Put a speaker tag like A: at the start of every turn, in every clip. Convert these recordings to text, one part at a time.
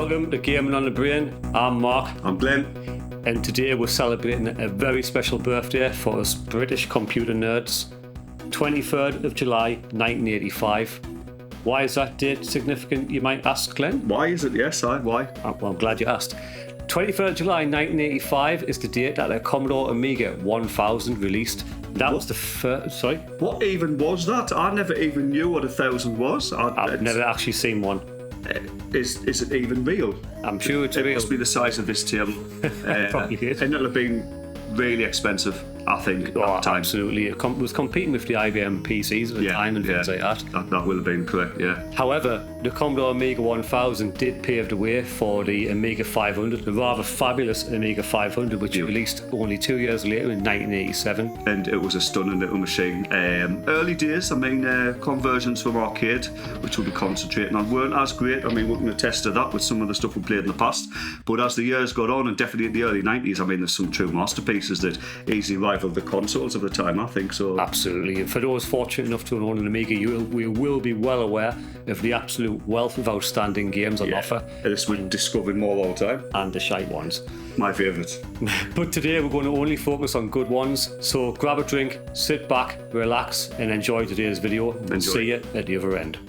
A: Welcome to Gaming on the Brain. I'm Mark.
B: I'm Glenn.
A: And today we're celebrating a very special birthday for us British computer nerds. 23rd of July 1985. Why is that date significant, you might ask, Glenn?
B: Why is it? Yes, why?
A: Well, I'm glad you asked. 23rd of July 1985 is the date that the Commodore Amiga 1000 released. That was the first... Sorry?
B: What even was that? I never even knew what 1000 was.
A: I've never actually seen one.
B: Is it even real?
A: I'm sure it's real.
B: It must be the size of this table.
A: Probably is.
B: And it'll have been really expensive, I think, at the time.
A: Absolutely. It was competing with the IBM PCs at the time and things like that.
B: That will have been correct, yeah.
A: However, the Commodore Amiga 1000 did pave the way for the Amiga 500, the rather fabulous Amiga 500, which released only 2 years later in 1987.
B: And it was a stunning little machine. Early days, conversions from arcade, which we'll be concentrating on, weren't as great. We can attest to that with some of the stuff we played in the past. But as the years got on, and definitely in the early 90s, there's some true masterpieces that easily rivaled the consoles of the time, I think so.
A: Absolutely. For those fortunate enough to own an Amiga, we will be well aware of the absolute wealth of outstanding games on offer.
B: This we're discovering more all the time.
A: And the shite ones.
B: My favourites.
A: But today we're going to only focus on good ones. So grab a drink, sit back, relax, and enjoy today's video. We'll see you at the other end.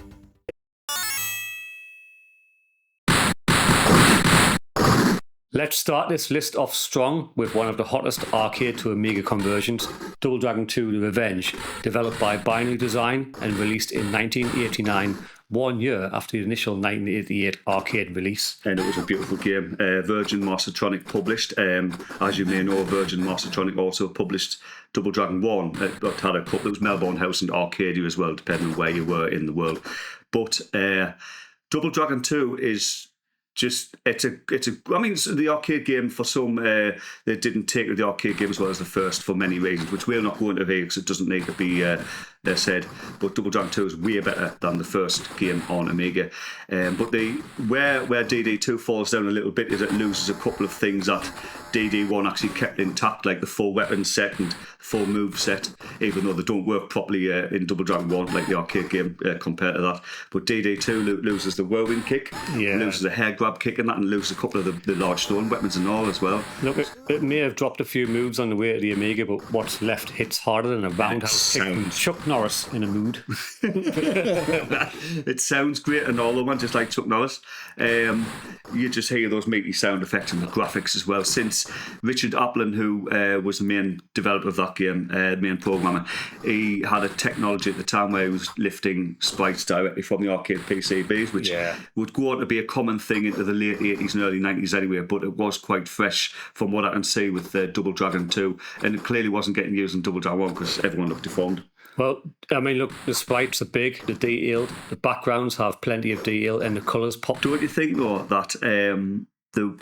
A: Let's start this list off strong with one of the hottest arcade to Amiga conversions, Double Dragon 2 The Revenge, developed by Binary Design and released in 1989, 1 year after the initial 1988 arcade release.
B: And it was a beautiful game. Virgin Mastertronic published. As you may know, Virgin Mastertronic also published Double Dragon 1. It had a couple. It was Melbourne House and Arcadia as well, depending on where you were in the world. But Double Dragon 2 is... the arcade game for some, they didn't take the arcade game as well as the first for many reasons, which we're not going to here because it doesn't need to be said. But Double Dragon 2 is way better than the first game on Amiga. But where DD2 falls down a little bit is it loses a couple of things that DD1 actually kept intact, like the full weapon set and full move set, even though they don't work properly in Double Dragon 1 like the arcade game compared to that. But DD2 loses the whirlwind kick, loses the hair grab kick and that, and loses a couple of the large stone weapons and all as well.
A: Look, it may have dropped a few moves on the way to the Amiga, but what's left hits harder than a roundhouse kick from Chuck Norris in a mood.
B: It sounds great and all, man, just like Chuck Norris. You just hear those meaty sound effects and the graphics as well. Since Richard Applin, who was the main developer of that game, main programmer, he had a technology at the time where he was lifting sprites directly from the arcade PCBs, which would go on to be a common thing into the late 80s and early 90s anyway, but it was quite fresh from what I can see with Double Dragon 2, and it clearly wasn't getting used in Double Dragon 1 because everyone looked deformed.
A: Well, look, the sprites are big, they're detailed, the backgrounds have plenty of detail, and the colours pop.
B: Don't you think, though, that the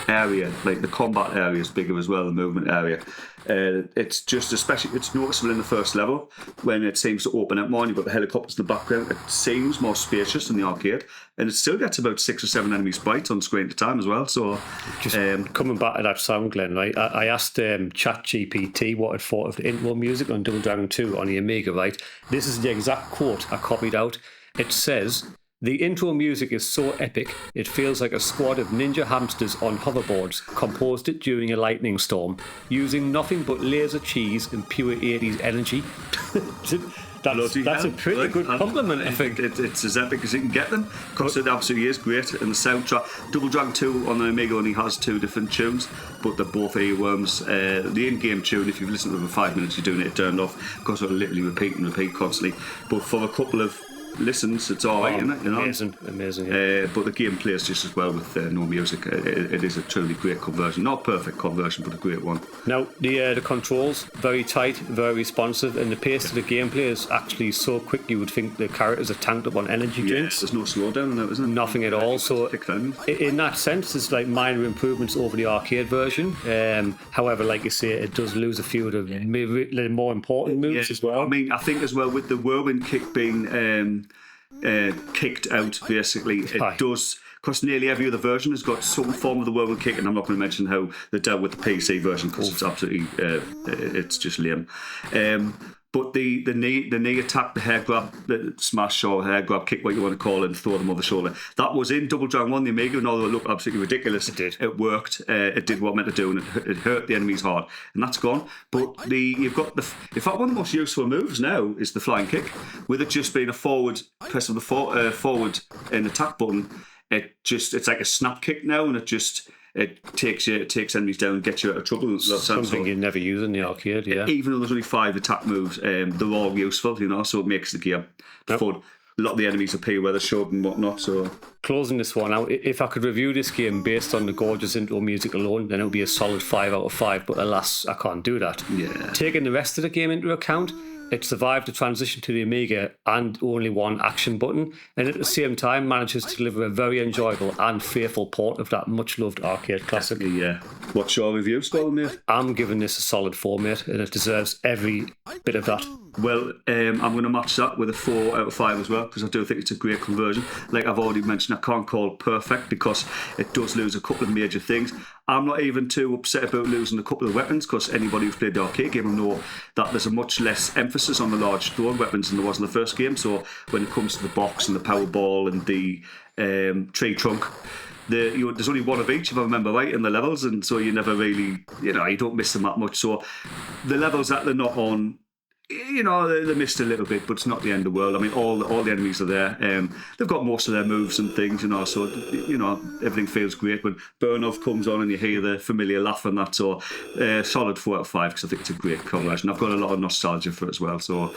B: area, like the combat area, is bigger as well, the movement area? It's just it's noticeable in the first level when it seems to open up more and you've got the helicopters in the background. It seems more spacious than the arcade, and it still gets about 6 or 7 enemy sprites on screen at a time as well. So,
A: just coming back to that sound, Glenn, right? I asked ChatGPT what it thought of the intro music on Double Dragon 2 on the Amiga, right? This is the exact quote I copied out. It says, "The intro music is so epic, it feels like a squad of ninja hamsters on hoverboards composed it during a lightning storm, using nothing but laser cheese and pure 80s energy." That's a pretty good compliment, I think.
B: It's as epic as you can get them, because it absolutely is great. And the soundtrack, Double Dragon 2 on the Amiga only has 2 different tunes, but they're both earworms. The in-game tune, if you've listened to it for 5 minutes, you're doing it turned off, because it'll literally repeat and repeat constantly. But for a couple of listens, it's all right, isn't it? You know?
A: Amazing. Yeah.
B: But the game plays just as well with no music. It is a truly great conversion. Not a perfect conversion, but a great one.
A: Now, the controls, very tight, very responsive, and the pace of the gameplay is actually so quick you would think the characters are tanked up on energy drinks.
B: There's no slowdown in that, isn't there?
A: Nothing at all. So, in that sense, it's like minor improvements over the arcade version. However, like you say, it does lose a few of the more important moves as well.
B: I think as well with the whirlwind kick being kicked out, basically, it does, because nearly every other version has got some form of the whirlwind kick, and I'm not going to mention how they dealt with the PC version because it's absolutely it's just lame. But the knee attack, the hair grab, the smash or hair grab kick, what you want to call it, and throw them over the shoulder. That was in Double Dragon 1, the Amiga, and although it looked absolutely ridiculous, it worked. It did what it meant to do, and it hurt the enemies hard. And that's gone. But in fact, one of the most useful moves now is the flying kick. With it just being a forward, press of the forward and attack button, it's like a snap kick now, and it takes enemies down and gets you out of trouble.
A: Something you never use in the arcade, yeah.
B: Even though there's only 5 attack moves, they're all useful, so it makes the game fun. A lot of the enemies appear where they're showed and whatnot. So
A: closing this one out, if I could review this game based on the gorgeous intro music alone, then it would be a solid 5 out of 5. But alas, I can't do that.
B: Yeah.
A: Taking the rest of the game into account, it survived the transition to the Amiga and only one action button, and at the same time manages to deliver a very enjoyable and faithful port of that much-loved arcade classic.
B: Yeah. What's your review, Skull, mate?
A: I'm giving this a solid 4, mate, and it deserves every bit of that.
B: Well, I'm going to match that with a 4 out of 5 as well, because I do think it's a great conversion. Like I've already mentioned, I can't call it perfect because it does lose a couple of major things. I'm not even too upset about losing a couple of weapons, because anybody who's played the arcade game will know that there's a much less emphasis on the large thrown weapons than there was in the first game. So when it comes to the box and the power ball and the tree trunk, there's only one of each, if I remember right, in the levels, and so you never really, you don't miss them that much. So the levels that they're not on, they missed a little bit, but it's not the end of the world. I mean, all the enemies are there. They've got most of their moves and things, so everything feels great when Burnov comes on and you hear the familiar laugh and that. So solid 4 out of 5, because I think it's a great conversion. I've got a lot of nostalgia for it as well, so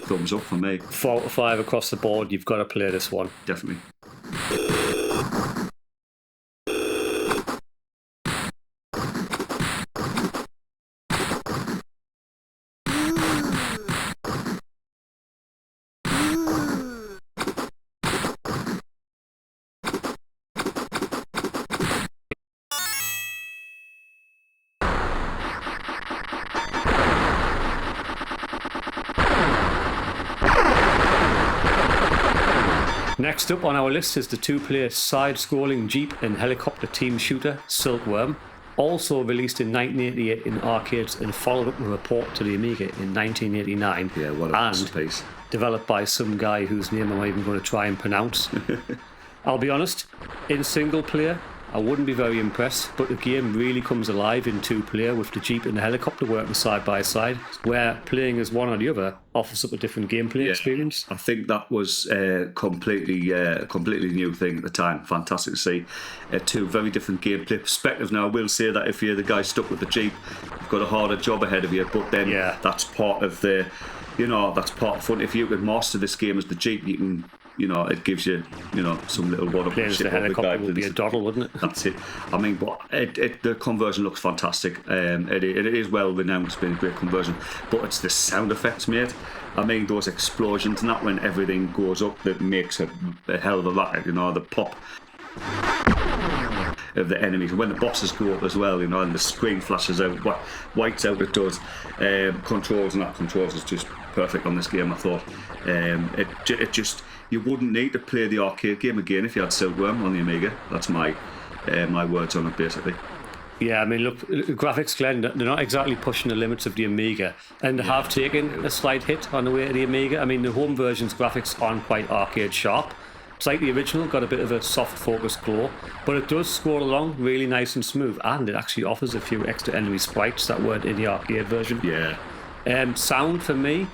B: thumbs up for me.
A: 4 out of 5 across the board. You've got to play this one.
B: Definitely.
A: Next up on our list is the 2-player side-scrolling Jeep and helicopter team shooter, Silkworm, also released in 1988 in arcades and followed up with a port to the Amiga in 1989.
B: Yeah, what a masterpiece.
A: Developed by some guy whose name I'm not even going to try and pronounce. I'll be honest, in single player, I wouldn't be very impressed, but the game really comes alive in 2-player with the Jeep and the helicopter working side by side, where playing as one or the other offers up a different gameplay experience.
B: I think that was a completely new thing at the time. Fantastic to see. 2 very different gameplay perspectives. Now, I will say that if you're the guy stuck with the Jeep, you've got a harder job ahead of you, but then that's part of the, that's part of fun. If you can master this game as the Jeep, you can, it gives you, some little one-up.
A: Playing as the helicopter would be a doddle, wouldn't it?
B: That's it. I mean, but the conversion looks fantastic. It is well renowned. It's been a great conversion. But it's the sound effects, mate. I mean, those explosions and that when everything goes up, that makes a hell of a racket. The pop of the enemies. And when the bosses go up as well, and the screen flashes out, whites out, it does. Controls is just perfect on this game, I thought. It just, you wouldn't need to play the arcade game again if you had Silkworm on the Amiga. That's my words on it, basically.
A: Yeah, I mean, look, the graphics, Glenn, they're not exactly pushing the limits of the Amiga, and they have taken a slight hit on the way to the Amiga. I mean, the home version's graphics aren't quite arcade sharp. It's like the original, got a bit of a soft focus glow, but it does scroll along really nice and smooth, and it actually offers a few extra enemy sprites that weren't in the arcade version.
B: Yeah.
A: Sound for me,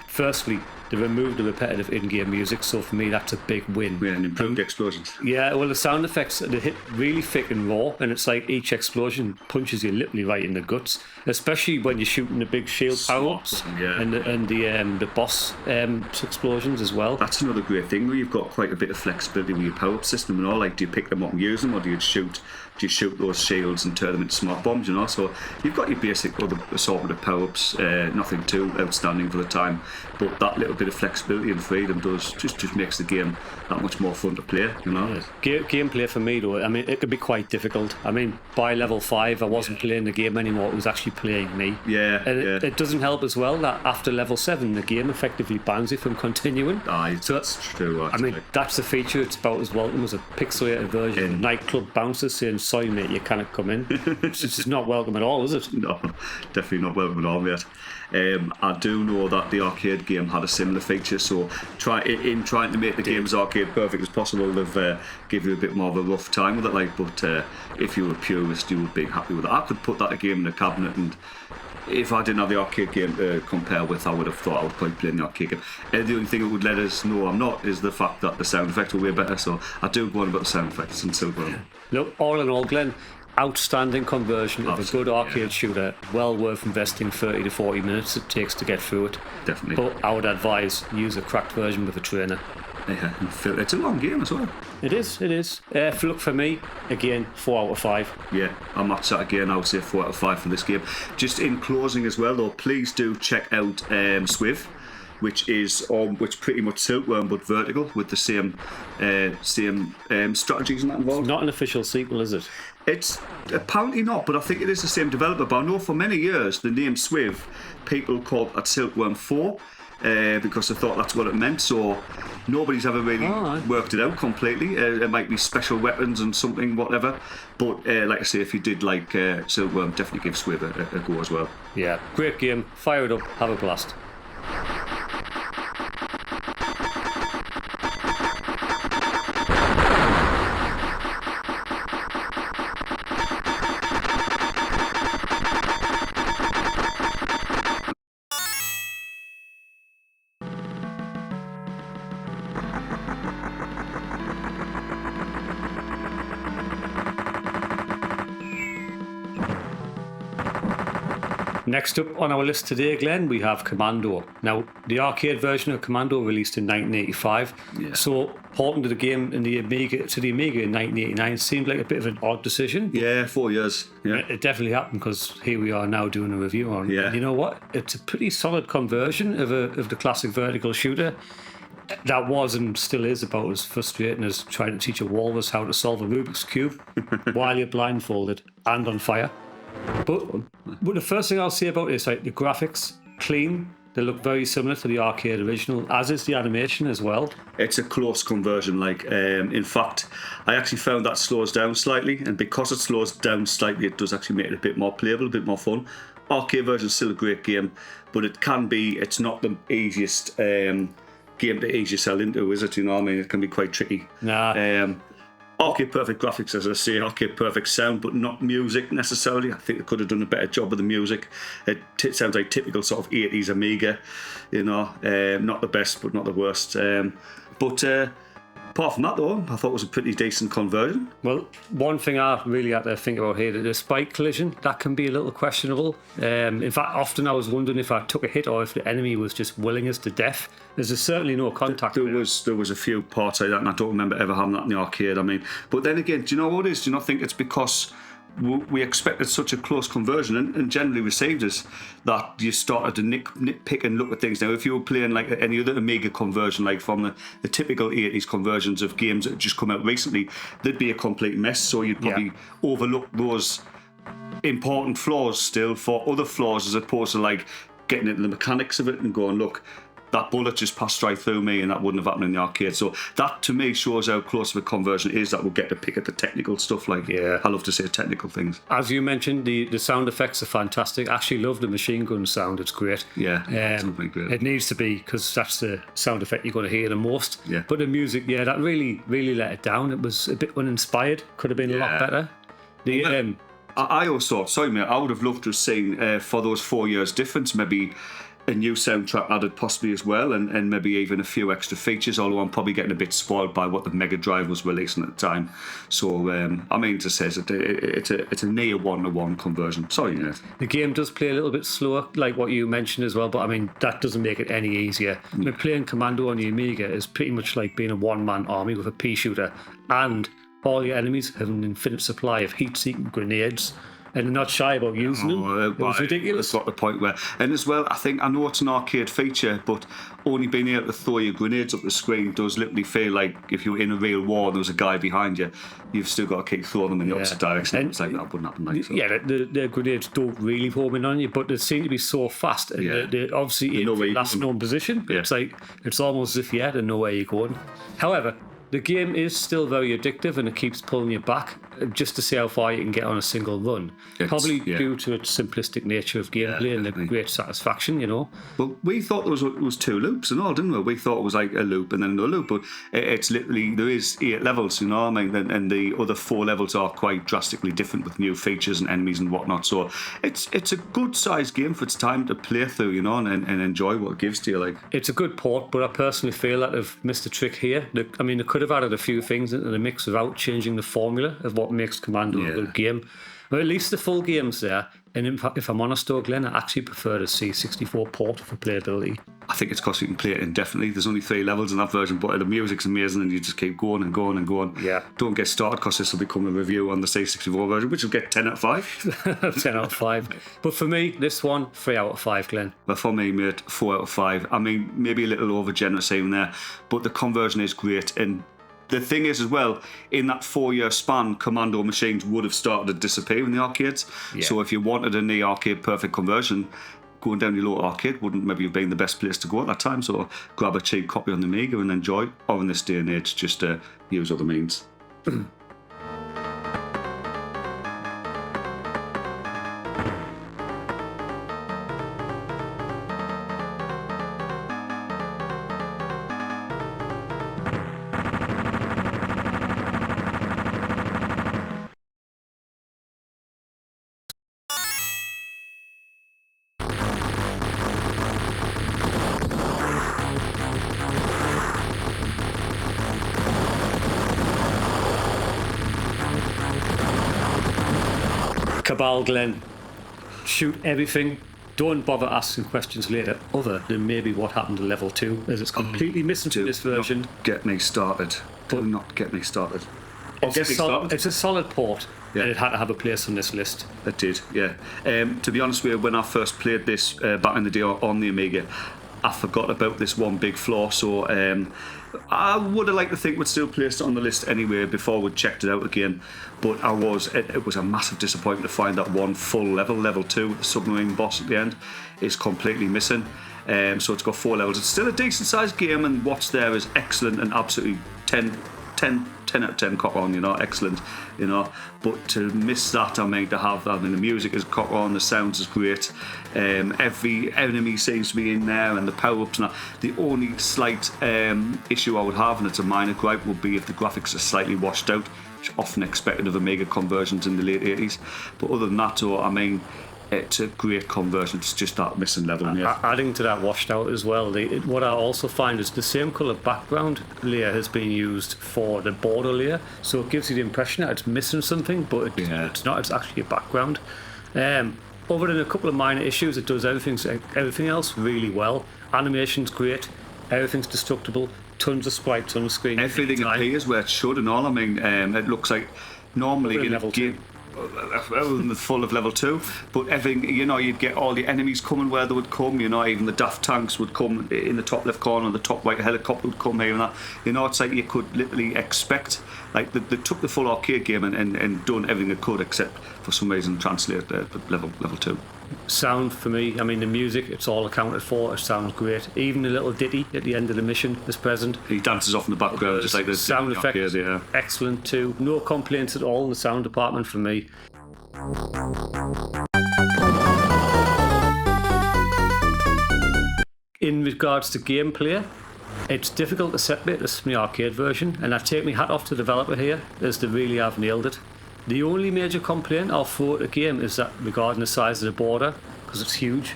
A: firstly, they removed the repetitive in-game music, so for me that's a big win.
B: Yeah, and improved explosions.
A: Yeah, well, the sound effects, they hit really thick and raw, and it's like each explosion punches you literally right in the guts, especially when you're shooting the big shield power-ups and the boss explosions as well.
B: That's another great thing where you've got quite a bit of flexibility with your power-up system and all. Like, do you pick them up and use them, or do you shoot those shields and turn them into smart bombs, So you've got your basic other assortment of power-ups, nothing too outstanding for the time, but that little bit of flexibility and freedom does just makes the game that much more fun to play,
A: Gameplay for me, though, I mean, it could be quite difficult. I mean, by level 5, I wasn't playing the game anymore, it was actually playing me. It doesn't help as well that after level 7, the game effectively bans you from continuing.
B: That's true.
A: That's the feature, it's about as welcome as a pixelated version of Nightclub Bouncer saying sorry, mate, you cannot come in. It's just not welcome at all, is it?
B: No, definitely not welcome at all, mate. I do know that the arcade game had a similar feature, so in trying to make the game as arcade perfect as possible, they've give you a bit more of a rough time with it. Like, but if you were a purist, you would be happy with it. I could put that game in a cabinet, and if I didn't have the arcade game to compare with, I would have thought I would probably play in the arcade game. And the only thing that would let us know I'm not is the fact that the sound effects were way better. So I do go on about the sound effects in Silkworm.
A: Look, all in all, Glenn, outstanding conversion of a good arcade shooter. Well worth investing 30 to 40 minutes it takes to get through it.
B: Definitely.
A: But I would advise use a cracked version with a trainer.
B: Yeah, it's a long game as well.
A: It is. Look, for me, again, 4 out of 5.
B: Yeah, I match that again. I would say 4 out of 5 for this game. Just in closing as well, though, please do check out Swiv, which pretty much Silkworm but vertical with the same strategies and that involved.
A: It's not an official sequel, is it?
B: It's apparently not, but I think it is the same developer. But I know for many years the name Swiv, people called it Silkworm 4. Because they thought that's what it meant, so nobody's ever really worked it out completely. It might be special weapons and something, whatever. But like I say, if you did like Silkworm, definitely give Swiv a go as well.
A: Yeah, great game. Fire it up, have a blast. Next up on our list today, Glenn, we have Commando. Now, the arcade version of Commando released in 1985, so porting to the game in the Amiga in 1989 seemed like a bit of an odd decision.
B: Yeah, 4 years. Yeah,
A: it definitely happened because here we are now doing a review on it.
B: Yeah.
A: You know what? It's a pretty solid conversion of the classic vertical shooter. That was and still is about as frustrating as trying to teach a walrus how to solve a Rubik's Cube while you're blindfolded and on fire. But the first thing I'll say about it is like the graphics, clean. They look very similar to the arcade original, as is the animation as well.
B: It's a close conversion. Like, in fact, I actually found that slows down slightly, and because it slows down slightly, it does actually make it a bit more playable, a bit more fun. Arcade version is still a great game, but it's not the easiest game to ease yourself into, is it? You know what I mean? It can be quite tricky.
A: Nah.
B: Arcade perfect graphics, as I say, arcade perfect sound, but not music necessarily. I think they could have done a better job with the music. It sounds like typical sort of 80s Amiga, you know, not the best, but not the worst. But apart from that, though, I thought it was a pretty decent conversion.
A: Well, one thing I really had to think about here, the spike collision, that can be a little questionable. In fact, often I was wondering if I took a hit or if the enemy was just willing us to death. There's certainly no contact.
B: There was a few parts like that, and I don't remember ever having that in the arcade. I mean, but then again, do you know what it is? Do you not think it's because we expected such a close conversion and generally received us that you started to nitpick and look at things? Now, if you were playing like any other Amiga conversion, like from the typical 80s conversions of games that had just come out recently, there'd be a complete mess, so you'd probably overlook those important flaws still for other flaws, as opposed to like getting into the mechanics of it and going, look, that bullet just passed right through me, and that wouldn't have happened in the arcade. So that, to me, shows how close of a conversion it is that we'll get to pick at the technical stuff. Like, I love to say technical things.
A: As you mentioned, the sound effects are fantastic. I actually love the machine gun sound. It's great.
B: Yeah, something great.
A: It needs to be, because that's the sound effect you're going to hear the most.
B: Yeah.
A: But the music, that really, really let it down. It was a bit uninspired. Could have been a lot better.
B: I always thought, sorry mate, I would have loved to have seen for those 4 years difference, maybe a new soundtrack added possibly as well, and maybe even a few extra features, although I'm probably getting a bit spoiled by what the Mega Drive was releasing at the time. So I mean to say it's a near 1-to-1 conversion. Sorry, Nate.
A: The game does play a little bit slower, like what you mentioned as well, but I mean that doesn't make it any easier. I mean, playing Commando on the Amiga is pretty much like being a one-man army with a pea shooter, and all your enemies have an infinite supply of heat-seeking grenades, and they're not shy about using them. It was ridiculous.
B: It's got the point where, and as well, I know it's an arcade feature, but only being able to throw your grenades up the screen does literally feel like if you were in a real war and there was a guy behind you, you've still got to keep throwing them in the opposite direction. And it's like that wouldn't happen. Like, so.
A: Yeah, the grenades don't really home in on you, but they seem to be so fast. And they're obviously in the last known position. Yeah. It's almost as if you had to know where you're going. However, the game is still very addictive and it keeps pulling you back. just to see how far you can get on a single run. Probably due to its simplistic nature of gameplay and the great satisfaction, you know.
B: Well, we thought there was 2 loops and all, didn't we? We thought it was like a loop and then another loop, but it's literally, there is 8 levels, you know. I mean, and the other 4 levels are quite drastically different with new features and enemies and whatnot. So it's a good sized game for its time to play through, you know, and enjoy what it gives to you. Like,
A: it's a good port, but I personally feel that they've missed a trick here. I mean, they could have added a few things into the mix without changing the formula of what makes Commando a good game. But at least the full game's there. And in fact, if I'm honest though, Glenn, I actually prefer the C64 port for playability.
B: I think it's because you can play it indefinitely. There's only 3 levels in that version, but the music's amazing and you just keep going and going and going.
A: Yeah.
B: Don't get started because this will become a review on the C64 version, which will get 10 out of 5.
A: 10 out of 5. But for me, this one, 3 out of 5, Glenn.
B: But for me, mate, 4 out of 5. I mean, maybe a little over generous even there, but the conversion is great. And the thing is as well, in that 4-year span, Commando machines would have started to disappear in the arcades. Yeah. So if you wanted a near arcade perfect conversion, going down your local arcade wouldn't maybe have been the best place to go at that time. So grab a cheap copy on the Amiga and enjoy, or in this day and age, just use other means.
A: Cabal, Glenn, shoot everything. Don't bother asking questions later, other than maybe what happened to level 2, as it's completely missing from this version.
B: Get me started. Do not get me started.
A: It's a solid port, and it had to have a place on this list.
B: It did, yeah. To be honest with you, when I first played this back in the day on the Amiga, I forgot about this one big flaw, so I would have liked to think we'd still placed it on the list anyway before we'd checked it out again, but it was a massive disappointment to find that one full level 2, the submarine boss at the end, is completely missing. So it's got 4 levels. It's still a decent sized game, and what's there is excellent and absolutely 10 out of 10 cock on, you know, excellent, you know. But to miss that, I mean, the music is cock on, the sounds is great. Every enemy seems to be in there, and the power-ups. And that. The only slight issue I would have, and it's a minor gripe, would be if the graphics are slightly washed out, which often expected of Amiga conversions in the late 80s. But other than that, though, I mean, it's a great conversion. It's just that missing level.
A: Adding to that washed out as well, what I also find is the same colour background layer has been used for the border layer, so it gives you the impression that it's missing something, but it's not. It's actually a background. Other than a couple of minor issues, it does everything else really well. Animation's great, everything's destructible, tons of sprites on the screen.
B: Everything appears where it should and all. I mean, it looks like normally in a game full of level 2, but everything, you know, you'd get all the enemies coming where they would come, you know, even the daft tanks would come in the top left corner, the top right helicopter would come here and that, you know. It's like you could literally expect, like they took the full arcade game and done everything it could, except for some reason translate level 2.
A: Sound for me, I mean, the music, it's all accounted for. It sounds great. Even the little ditty at the end of the mission is present.
B: He dances off in the background just like the
A: sound effects. Excellent too. No complaints at all in the sound department for me. In regards to gameplay, it's difficult to separate this from the arcade version, and I take my hat off to the developer here, as they really have nailed it. The only major complaint I'll throw at the game is that regarding the size of the border, because it's huge,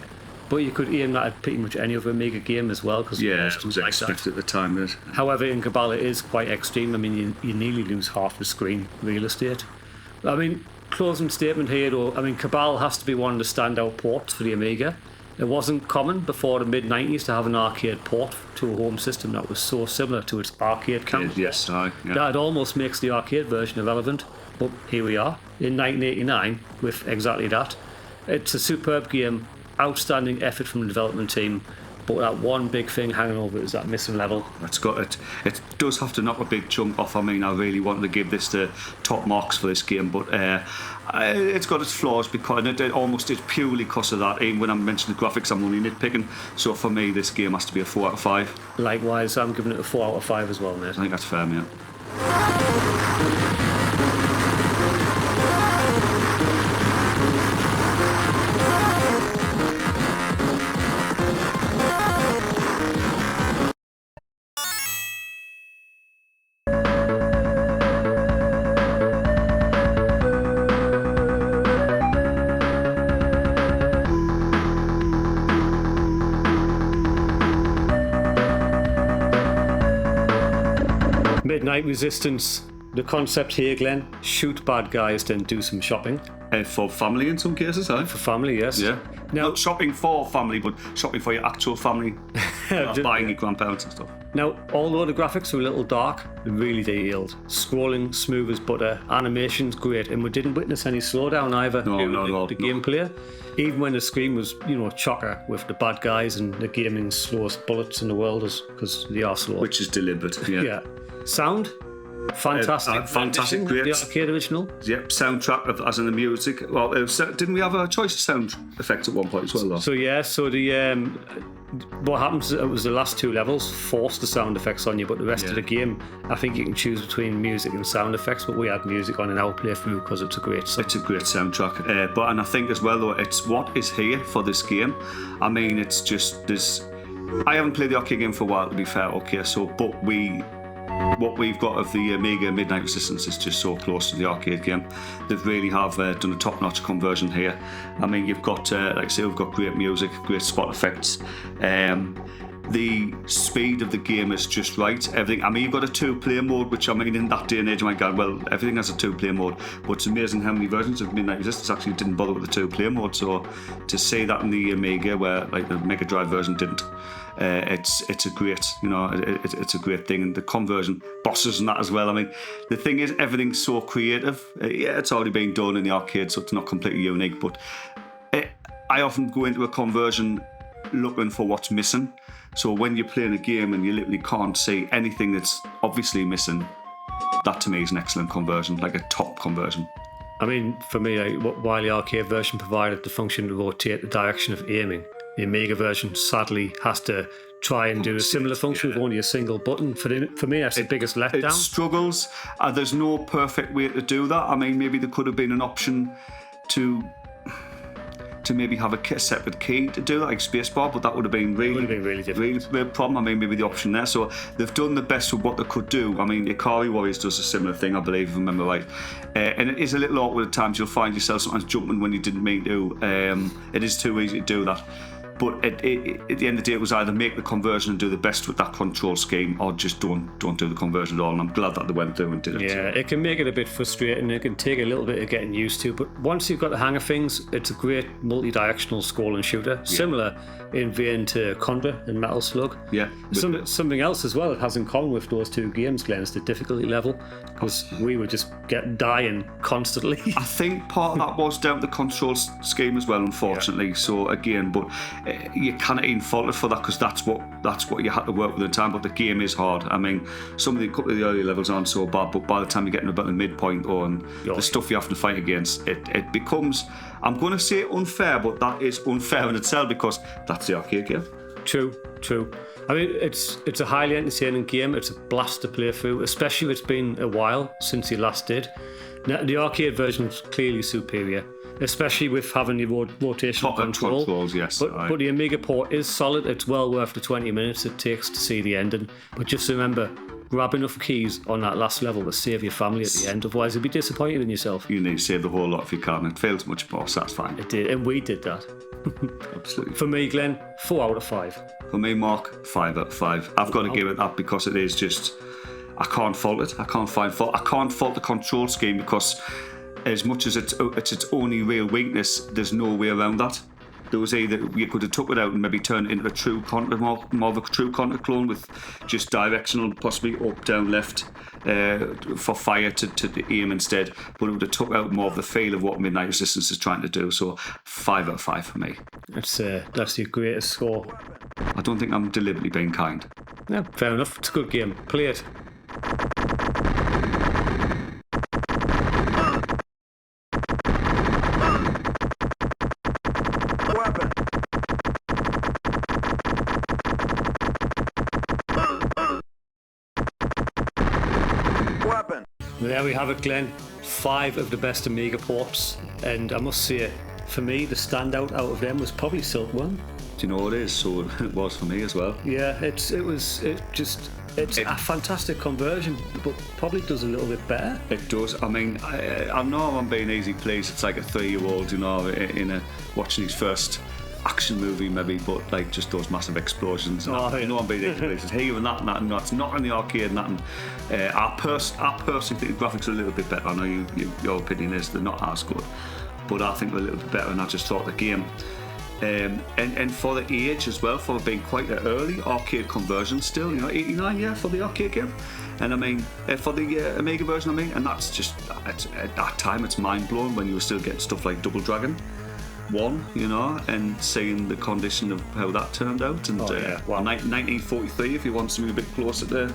A: but you could aim that at pretty much any other Amiga game as well. Cause
B: it was expected at the time.
A: However, in Cabal it is quite extreme. I mean, you nearly lose half the screen real estate. I mean, closing statement here though, I mean, Cabal has to be one of the standout ports for the Amiga. It wasn't common before the mid-90s to have an arcade port to a home system that was so similar to its arcade counterpart. That it almost makes the arcade version irrelevant. But here we are in 1989 with exactly that. It's a superb game, outstanding effort from the development team, but that one big thing hanging over it is that missing level.
B: It does have to knock a big chunk off. I mean, I really wanted to give this the top marks for this game, but it's got its flaws because it's purely because of that. Even when I mentioned the graphics, I'm only nitpicking. So for me, this game has to be a 4 out of 5.
A: Likewise, I'm giving it a 4 out of 5 as well, mate.
B: I think that's fair, mate.
A: Midnight Resistance. The concept here, Glenn, shoot bad guys, then do some shopping.
B: For family in some cases, aye.
A: For family, yes.
B: Yeah.
A: Now,
B: Not shopping for family, but shopping for your actual family. Not buying your grandparents and stuff.
A: Now, although the graphics were a little dark, they're really detailed. Scrolling smooth as butter, animation's great, and we didn't witness any slowdown either.
B: No, not at all.
A: The gameplay, even when the screen was, chocker with the bad guys and the gaming's slowest bullets in the world, because they are slow.
B: Which is deliberate. Yeah.
A: Yeah. Sound. Fantastic.
B: Fantastic, great.
A: The arcade original.
B: Yep, soundtrack as in the music. Well, didn't we have a choice of sound effects at one point as well, though?
A: So the what happens? It was the last 2 levels forced the sound effects on you, but the rest of the game, I think you can choose between music and sound effects. But we had music on in our playthrough because it's a great song.
B: It's a great soundtrack, and I think as well though, it's what is here for this game. I mean, it's just this. I haven't played the arcade game for a while, to be fair. Okay, so but what we've got of the Amiga Midnight Resistance is just so close to the arcade game. They really have done a top-notch conversion here. I mean, you've got, like I say, we've got great music, great spot effects. The speed of the game is just right. Everything. I mean, you've got a 2-player mode, which I mean, in that day and age, my God, well, everything has a 2-player mode. But it's amazing how many versions of Midnight Resistance actually didn't bother with the 2-player mode. So to see that in the Amiga, where like the Mega Drive version didn't. It's a great, it's a great thing, and the conversion bosses and that as well. I mean, the thing is, everything's so creative. Yeah, it's already been done in the arcade, so it's not completely unique. But I often go into a conversion looking for what's missing. So when you're playing a game and you literally can't see anything that's obviously missing, that to me is an excellent conversion, like a top conversion.
A: I mean, for me, while the arcade version provided the function to rotate the direction of aiming, the Amiga version sadly has to try and do a similar function with only a single button. For me, that's the biggest letdown.
B: It struggles. There's no perfect way to do that. I mean, maybe there could have been an option to maybe have a separate key to do that, like spacebar, but that would have been really difficult. Really problem. I mean, maybe the option there. So they've done the best with what they could do. I mean, Ikari Warriors does a similar thing, I believe, if I remember right. And it is a little awkward at times. You'll find yourself sometimes jumping when you didn't mean to. It is too easy to do that. But at the end of the day, it was either make the conversion and do the best with that control scheme, or just don't do the conversion at all. And I'm glad that they went through and did it.
A: Yeah, it can make it a bit frustrating. It can take a little bit of getting used to. But once you've got the hang of things, it's a great multi-directional scrolling shooter, similar in vein to Contra and Metal Slug.
B: Yeah.
A: Something else as well it has in common with those 2 games, Glenn, is the difficulty level, because we were just dying constantly.
B: I think part of that was down to the control scheme as well, unfortunately. Yeah. So again, but you cannot even fault it for that, because that's what you had to work with at the time. But the game is hard. I mean, a couple of the early levels aren't so bad, but by the time you're getting about the midpoint the stuff you have to fight against, it becomes, I'm going to say unfair, but that is unfair in itself, because that's the arcade game.
A: True. I mean, it's a highly entertaining game. It's a blast to play through, especially if it's been a while since you last did. Now, the arcade version is clearly superior, especially with having the rotational
B: controls, yes.
A: But the Amiga port is solid. It's well worth the 20 minutes it takes to see the ending. But just remember, grab enough keys on that last level to save your family at the end. Otherwise, you'll be disappointed in yourself.
B: You need to save the whole lot if you can. It feels much more satisfying.
A: It did, and we did that.
B: Absolutely.
A: For me, Glenn, 4 out of 5.
B: For me, Mark, 5 out of 5. I've got to give it that, because it is just, I can't fault it. I can't find fault. I can't fault the control scheme, because as much as it's its only real weakness, there's no way around that. There was either you could have took it out and maybe turned it into a true Contra, more of a true Contra clone with just directional, possibly up, down, left, for fire to aim instead. But it would have took out more of the feel of what Midnight Resistance is trying to do. So 5 out of 5 for me.
A: That's your greatest score.
B: I don't think I'm deliberately being kind.
A: Yeah, fair enough. It's a good game. Play it. There we have it, Glenn. 5 of the best Amiga ports, and I must say, for me, the standout out of them was probably Silkworm.
B: Do you know what it is? So it was for me as well.
A: Yeah, it's a fantastic conversion, but probably does a little bit better.
B: It does. I mean, I know I'm being easy pleased. It's like a 3-year-old, watching his first action movie maybe, but like just those massive explosions. And no one being places here and that, and that's not in the arcade. And that, and I personally think the graphics are a little bit better. I know your opinion is they're not as good, but I think they're a little bit better. And I just thought the game. And for the age as well, for being quite an early arcade conversion still, 89 for the arcade game, and I mean for the Amiga version, and that's just at that time it's mind blowing when you were still getting stuff like Double Dragon 1, and seeing the condition of how that turned out, and 1943 if you want something a bit closer to.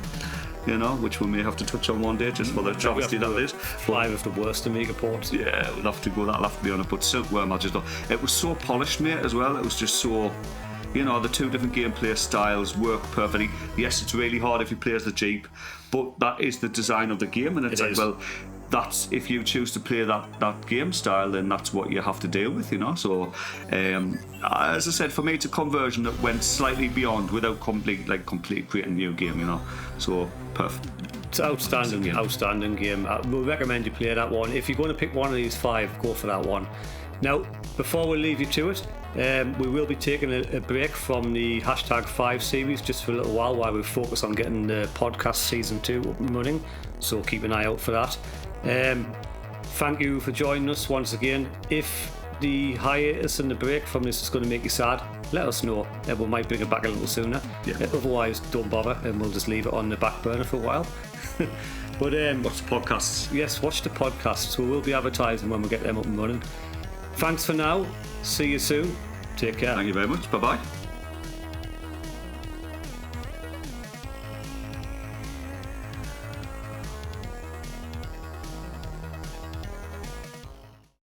B: Which we may have to touch on one day just for the travesty that is.
A: 5 of the worst Amiga ports.
B: Yeah, we'll have to go. That'll have to be on it. But Silkworm, I just thought it was so polished, mate, as well. It was just so, the two different gameplay styles work perfectly. Yes, it's really hard if you play as the Jeep, but that is the design of the game, and it's well, that's if you choose to play that game style, then that's what you have to deal with, So, as I said, for me, it's a conversion that went slightly beyond without completely creating a new game, So, perfect.
A: It's outstanding game. We'll recommend you play that one. If you're going to pick one of these 5, go for that one. Now, before we leave you to it, we will be taking a break from the #5 series just for a little while we focus on getting the podcast season 2 up and running. So keep an eye out for that. Thank you for joining us once again. If the hiatus and the break from this is going to make you sad, let us know. We might bring it back a little sooner. Otherwise, don't bother, and we'll just leave it on the back burner for a while. But
B: watch the podcasts.
A: Yes, watch the podcasts. We will be advertising when we get them up and running. Thanks for now. See you soon. Take care.
B: Thank you very much. Bye-bye.